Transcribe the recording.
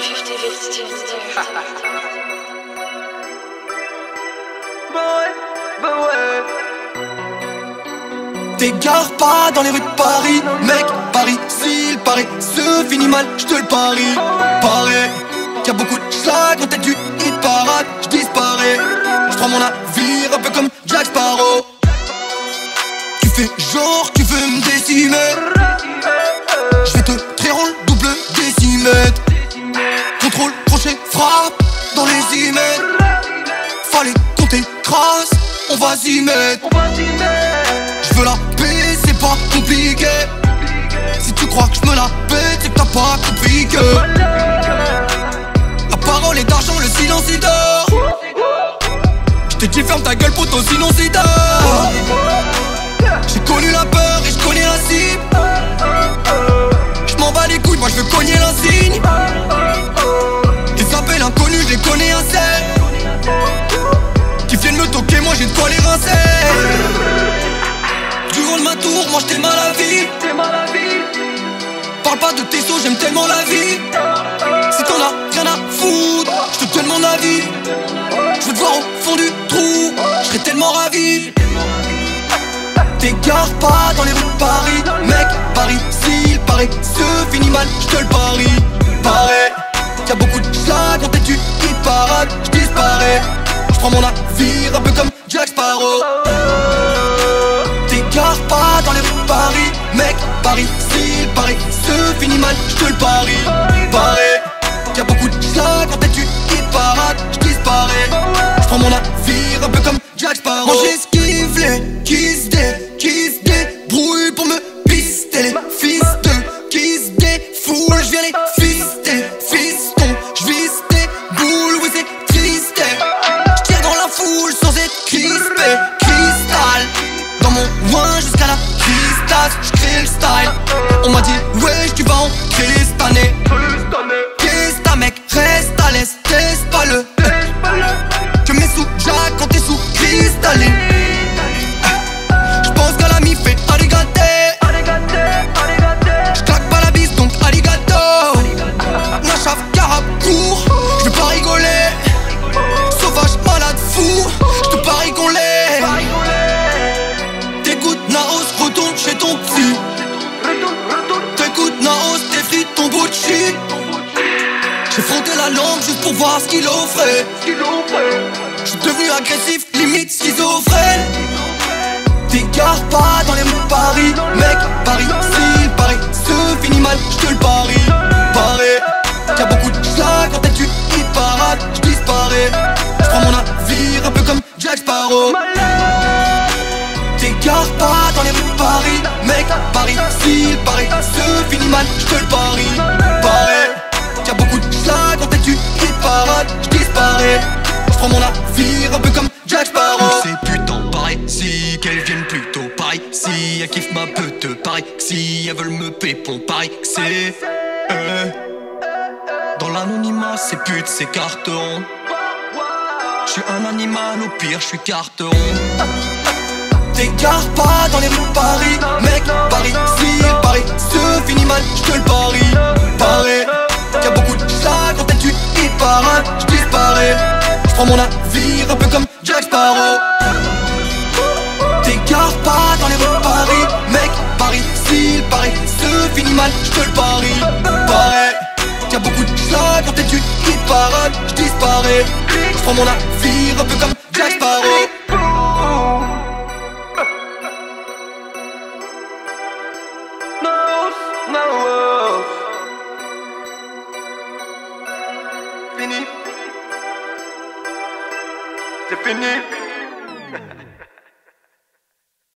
50 bits to T'égare pas dans les rues de Paris, mec. Paris, s'il paraît, se finit mal, j'te le parie. Paraît qu'il y a beaucoup de schlag en tête du hit parade. J'disparais, j'prends mon navire un peu comme Jack Sparrow. Tu fais genre, tu veux me décimer. J'vais te trairer le double décimètre. Contrôle, crochet, frappe dans les emails. Fallait compter crasse, on va s'y mettre. J'veux la paix, c'est pas compliqué. Si tu crois que j'me la pète, c'est que t'as pas compris que la parole est d'argent, le silence est d'or. J't'ai dit ferme ta gueule poto, sinon c'est d'or. J'ai connu la peur et j'connais la cible. J'm'en bats les couilles, moi j'veux cogner l'insigne. Des appels inconnus, j'les connais assez. Qui viennent me toquer, moi j'ai de quoi les rincer. Du haut de ma tour, moi j't'aime à la vie. Parle pas de tes sauts, j'aime tellement la vie. Si t'en as rien à foutre, j'te donne mon avis. J'veux te voir au fond du trou, j'serais tellement ravi. T'égare pas dans les rues de Paris, mec. Paris, s'il paraît, se finit mal, j'te le parie. Paraît qu'il y a beaucoup de schlag en tête du hit parade. J'disparais, j'prends mon navire un peu comme Jack Sparrow. T'égare pas dans les rues de Paris, mec. Paris, s'il paraît, se finit mal, j'te le parie. Paraît qu'il y a beaucoup de schlag en tête du hit parade. J'disparais, j'prends mon navire un peu comme Jack Sparrow. Moi j'esquive les qui se débrouille pour me pister. Les fils de qui se défoulent, j'viens les fister. Fiston, j'vise tes boules, oui c'est triste. J'tire dans la foule sans être crispé. Cristal dans mon loin jusqu'à la cristal, j'crée le style. On m'a dit wesh tu vas en cristaner. Qu'est-ce ta mec, reste à l'aise, teste pas le que mes sous Jack quand t'es sous cristalline. J'pense qu'à la mi fait arigato. J'claque pas la bise donc arigato. Nachaf, carab, court, j'vais pas rigoler. Sauvage, malade, fou, j'te parie qu'on l'est. T'écoutes Naos, retourne chez ton psy. T'écoutes Naos, t'es frites ton bout de shit. J'ai frotté la langue juste pour voir ce qu'il offrait. J'suis devenu agressif, limite schizophrène. T'égare pas dans les rues de Paris, mec. Paris, s'il paraît, se finit mal, j'te le parie. Paraît qu'il y a beaucoup de schlag en tête du hit parade. J'disparais, j'prends mon navire un peu comme Jack Sparrow. T'égare pas dans les rues de Paris, mec. Paris, s'il paraît, se finit mal, j'te le parie. Paraît qu'il y a beaucoup de schlag en tête du hit parade. J'disparais, j'prends mon navire un peu comme Jack Sparrow. Ces putains pareil, si qu'elles viennent plutôt pareil. Si elles kiffent ma peute pareil. Si elles veulent me pépon pareil. C'est dans l'anonymat, ces putes s'écarteront. J'suis un animal, au pire j'suis carteron. T'égare pas dans les rues de Paris, mec. Paris, s'il paraît, se finit mal, j'te le parie. Paraît qu'il y a beaucoup de schlag en tête du hit parade. J'disparais, j'prends mon navire un peu comme Jack Sparrow. T'égare pas dans les rues de Paris, mec. Paris, s'il paraît, se finit mal, j'te le parie. Paraît qu'il y a beaucoup de schlag en tête du hit parade. J'disparais, j'prends mon navire un peu comme Jack Sparrow. Fini. C'est fini.